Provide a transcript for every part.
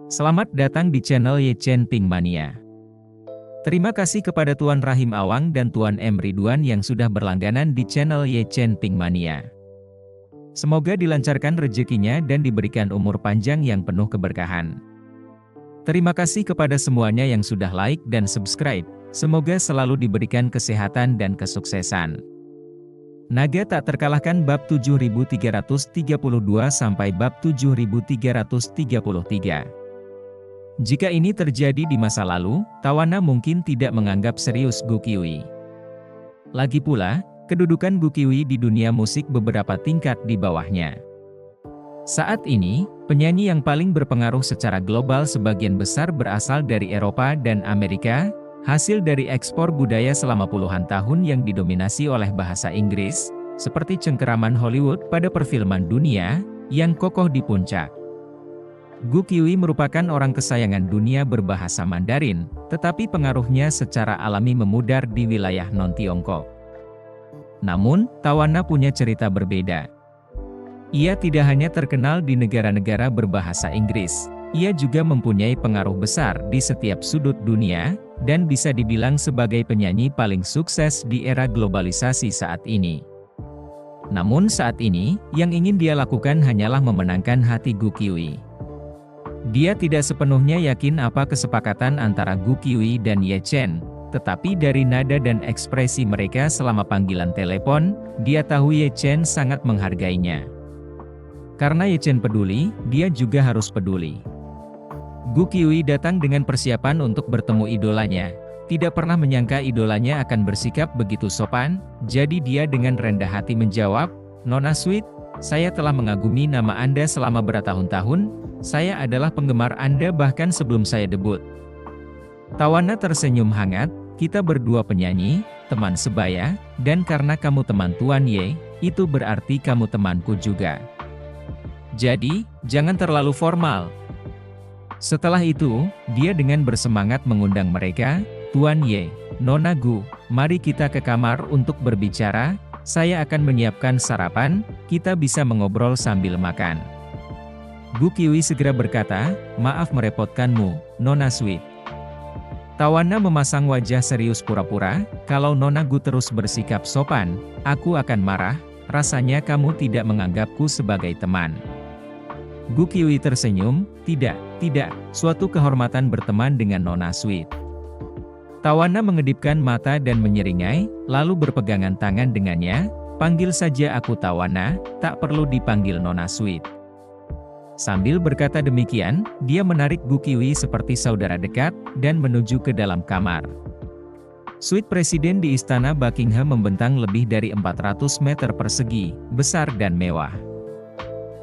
Selamat datang di channel Ye Chen Ping Mania. Terima kasih kepada Tuan Rahim Awang dan Tuan M. Ridwan yang sudah berlangganan di channel Ye Chen Ping Mania. Semoga dilancarkan rezekinya dan diberikan umur panjang yang penuh keberkahan. Terima kasih kepada semuanya yang sudah like dan subscribe. Semoga selalu diberikan kesehatan dan kesuksesan. Naga tak terkalahkan bab 7332 sampai bab 7333. Jika ini terjadi di masa lalu, Tawana mungkin tidak menganggap serius Gu Qiwi. Lagi pula, kedudukan Gu Qiwi di dunia musik beberapa tingkat di bawahnya. Saat ini, penyanyi yang paling berpengaruh secara global sebagian besar berasal dari Eropa dan Amerika, hasil dari ekspor budaya selama puluhan tahun yang didominasi oleh bahasa Inggris, seperti cengkeraman Hollywood pada perfilman dunia, yang kokoh di puncak. Gu Qiwi merupakan orang kesayangan dunia berbahasa Mandarin, tetapi pengaruhnya secara alami memudar di wilayah non-Tiongkok. Namun, Tawana punya cerita berbeda. Ia tidak hanya terkenal di negara-negara berbahasa Inggris, ia juga mempunyai pengaruh besar di setiap sudut dunia, dan bisa dibilang sebagai penyanyi paling sukses di era globalisasi saat ini. Namun saat ini, yang ingin dia lakukan hanyalah memenangkan hati Gu Qiwi. Dia tidak sepenuhnya yakin apa kesepakatan antara Gu Qiwi dan Ye Chen, tetapi dari nada dan ekspresi mereka selama panggilan telepon, dia tahu Ye Chen sangat menghargainya. Karena Ye Chen peduli, dia juga harus peduli. Gu Qiwi datang dengan persiapan untuk bertemu idolanya. Tidak pernah menyangka idolanya akan bersikap begitu sopan, jadi dia dengan rendah hati menjawab, "Nona Sweet, saya telah mengagumi nama Anda selama bertahun-tahun, saya adalah penggemar Anda bahkan sebelum saya debut." Tawana tersenyum hangat, "Kita berdua penyanyi, teman sebaya, dan karena kamu teman Tuan Ye, itu berarti kamu temanku juga. Jadi, jangan terlalu formal." Setelah itu, dia dengan bersemangat mengundang mereka, "Tuan Ye, Nona Gu, mari kita ke kamar untuk berbicara, saya akan menyiapkan sarapan, kita bisa mengobrol sambil makan." Gu Qiwi segera berkata, "Maaf merepotkanmu, Nona Sweet." Tawana memasang wajah serius pura-pura, "Kalau Nona Gu terus bersikap sopan, aku akan marah, rasanya kamu tidak menganggapku sebagai teman." Gu Qiwi tersenyum, tidak, suatu kehormatan berteman dengan Nona Sweet." Tawana mengedipkan mata dan menyeringai, lalu berpegangan tangan dengannya, "Panggil saja aku Tawana, tak perlu dipanggil Nona Sweet." Sambil berkata demikian, dia menarik Gu Qiwi seperti saudara dekat, dan menuju ke dalam kamar. Suite presiden di Istana Buckingham membentang lebih dari 400 meter persegi, besar dan mewah.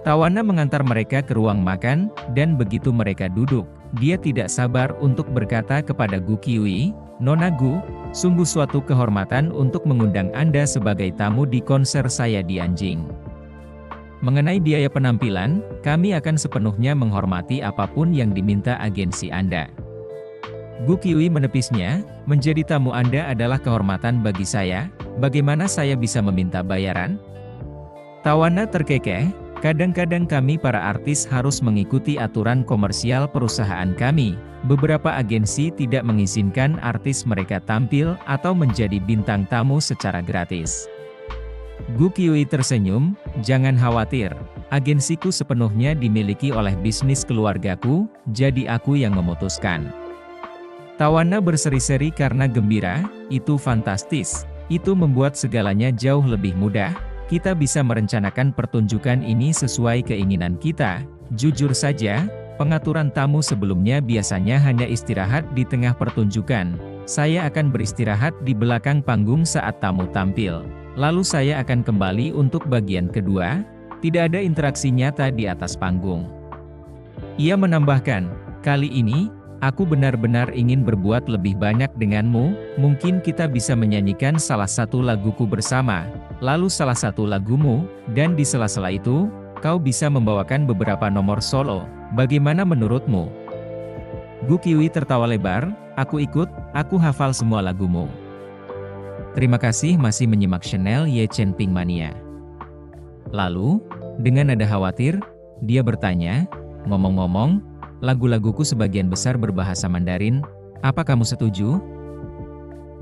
Tawana mengantar mereka ke ruang makan, dan begitu mereka duduk, dia tidak sabar untuk berkata kepada Gu Qiwi, "Nona Gu, sungguh suatu kehormatan untuk mengundang Anda sebagai tamu di konser saya di Anjing. Mengenai biaya penampilan, kami akan sepenuhnya menghormati apapun yang diminta agensi Anda." Gu Qiwi menepisnya, "Menjadi tamu Anda adalah kehormatan bagi saya, bagaimana saya bisa meminta bayaran?" Tawana terkekeh, "Kadang-kadang kami para artis harus mengikuti aturan komersial perusahaan kami. Beberapa agensi tidak mengizinkan artis mereka tampil atau menjadi bintang tamu secara gratis." Gu Qiwi tersenyum, "Jangan khawatir, agensiku sepenuhnya dimiliki oleh bisnis keluargaku, jadi aku yang memutuskan." Tawana berseri-seri karena gembira, "Itu fantastis, itu membuat segalanya jauh lebih mudah. Kita bisa merencanakan pertunjukan ini sesuai keinginan kita. Jujur saja, pengaturan tamu sebelumnya biasanya hanya istirahat di tengah pertunjukan. Saya akan beristirahat di belakang panggung saat tamu tampil. Lalu saya akan kembali untuk bagian kedua, tidak ada interaksi nyata di atas panggung." Ia menambahkan, "Kali ini, aku benar-benar ingin berbuat lebih banyak denganmu, mungkin kita bisa menyanyikan salah satu laguku bersama, lalu salah satu lagumu, dan di sela-sela itu, kau bisa membawakan beberapa nomor solo, bagaimana menurutmu?" Gu Qiwi tertawa lebar, "Aku ikut, aku hafal semua lagumu." Terima kasih masih menyimak channel Ye Chen Ping Mania. Lalu, dengan nada khawatir, dia bertanya, "Ngomong-ngomong, Lagu-laguku sebagian besar berbahasa Mandarin, apa kamu setuju?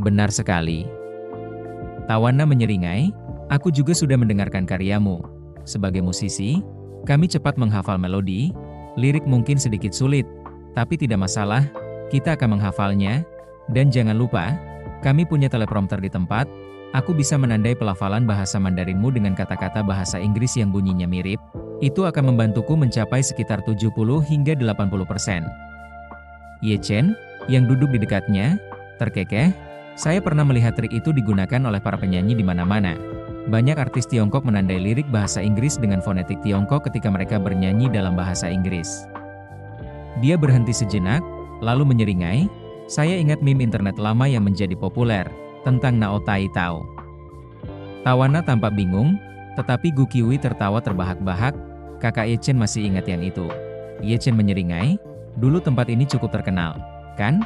Benar sekali. Tawana menyeringai, aku juga sudah mendengarkan karyamu. Sebagai musisi, kami cepat menghafal melodi, lirik mungkin sedikit sulit, tapi tidak masalah, kita akan menghafalnya. Dan jangan lupa, kami punya teleprompter di tempat, aku bisa menandai pelafalan bahasa Mandarinmu dengan kata-kata bahasa Inggris yang bunyinya mirip, itu akan membantuku mencapai sekitar 70 hingga 80%. Ye Chen, yang duduk di dekatnya, terkekeh, saya pernah melihat trik itu digunakan oleh para penyanyi di mana-mana. Banyak artis Tiongkok menandai lirik bahasa Inggris dengan fonetik Tiongkok ketika mereka bernyanyi dalam bahasa Inggris. Dia berhenti sejenak, lalu menyeringai, saya ingat meme internet lama yang menjadi populer, tentang Nao Tai Tao. Tawana tampak bingung, tetapi Gu Qiuyi tertawa terbahak-bahak, kakak Ye Chen masih ingat yang itu. Ye Chen menyeringai, dulu tempat ini cukup terkenal, kan?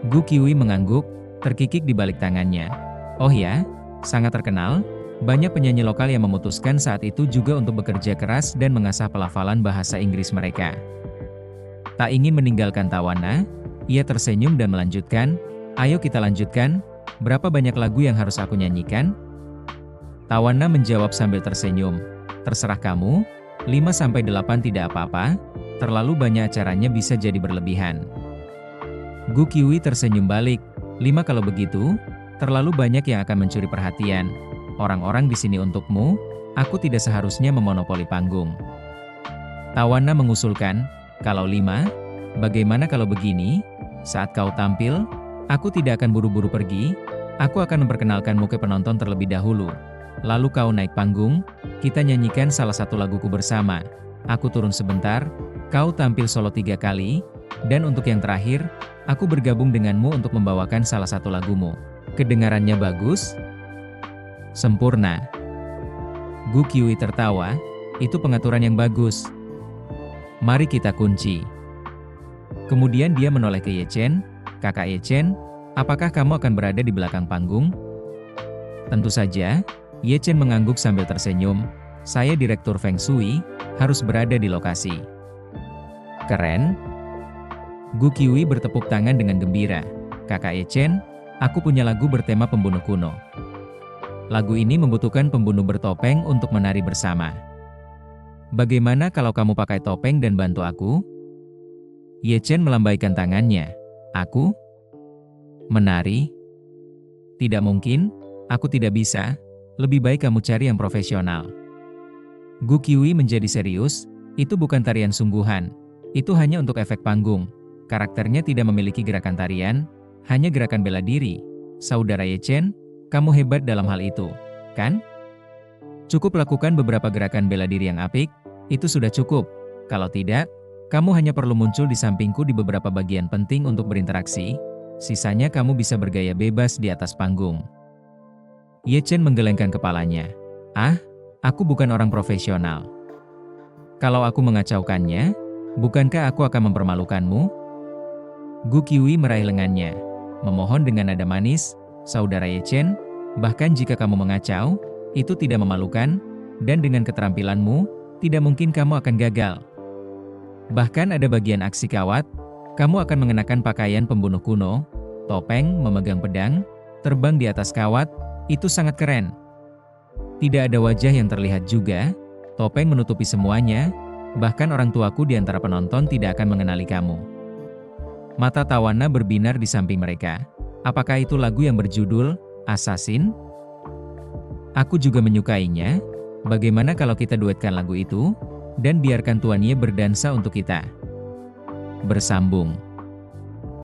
Gu Qiuyi mengangguk, terkikik di balik tangannya. Oh ya, sangat terkenal, banyak penyanyi lokal yang memutuskan saat itu juga untuk bekerja keras dan mengasah pelafalan bahasa Inggris mereka. Tak ingin meninggalkan Tawana, ia tersenyum dan melanjutkan, ayo kita lanjutkan, berapa banyak lagu yang harus aku nyanyikan? Tawana menjawab sambil tersenyum, terserah kamu, 5-8 tidak apa-apa, terlalu banyak acaranya bisa jadi berlebihan. Gu Qiuyi tersenyum balik, 5 kalau begitu, terlalu banyak yang akan mencuri perhatian. Orang-orang di sini untukmu, aku tidak seharusnya memonopoli panggung. Tawana mengusulkan, kalau 5, bagaimana kalau begini? Saat kau tampil, aku tidak akan buru-buru pergi, aku akan memperkenalkanmu ke penonton terlebih dahulu. Lalu kau naik panggung, kita nyanyikan salah satu laguku bersama. Aku turun sebentar, kau tampil solo 3 kali, dan untuk yang terakhir, aku bergabung denganmu untuk membawakan salah satu lagumu. Kedengarannya bagus? Sempurna. Gu Qiuyi tertawa, itu pengaturan yang bagus. Mari kita kunci. Kemudian dia menoleh ke Ye Chen, kakak Ye Chen, apakah kamu akan berada di belakang panggung? Tentu saja, Ye Chen mengangguk sambil tersenyum, saya direktur Feng Shui, harus berada di lokasi. Keren. Gu Qiuyi bertepuk tangan dengan gembira, kakak Ye Chen, aku punya lagu bertema pembunuh kuno. Lagu ini membutuhkan pembunuh bertopeng untuk menari bersama. Bagaimana kalau kamu pakai topeng dan bantu aku? Ye Chen melambaikan tangannya. Aku? Menari? Tidak mungkin, aku tidak bisa, lebih baik kamu cari yang profesional. Gu Qiuyi menjadi serius, itu bukan tarian sungguhan, itu hanya untuk efek panggung. Karakternya tidak memiliki gerakan tarian, hanya gerakan bela diri. Saudara Ye Chen, kamu hebat dalam hal itu, kan? Cukup lakukan beberapa gerakan bela diri yang apik, itu sudah cukup. Kalau tidak, kamu hanya perlu muncul di sampingku di beberapa bagian penting untuk berinteraksi, sisanya kamu bisa bergaya bebas di atas panggung. Ye Chen menggelengkan kepalanya. Ah, aku bukan orang profesional. Kalau aku mengacaukannya, bukankah aku akan mempermalukanmu? Gu Qiuyi meraih lengannya, memohon dengan nada manis, saudara Ye Chen, bahkan jika kamu mengacau, itu tidak memalukan, dan dengan keterampilanmu, tidak mungkin kamu akan gagal. Bahkan ada bagian aksi kawat, kamu akan mengenakan pakaian pembunuh kuno, topeng, memegang pedang, terbang di atas kawat, itu sangat keren. Tidak ada wajah yang terlihat juga, topeng menutupi semuanya, bahkan orang tuaku di antara penonton tidak akan mengenali kamu. Mata Tawana berbinar di samping mereka. Apakah itu lagu yang berjudul Assassin? Aku juga menyukainya. Bagaimana kalau kita duetkan lagu itu, dan biarkan Tuan Ye berdansa untuk kita? Bersambung.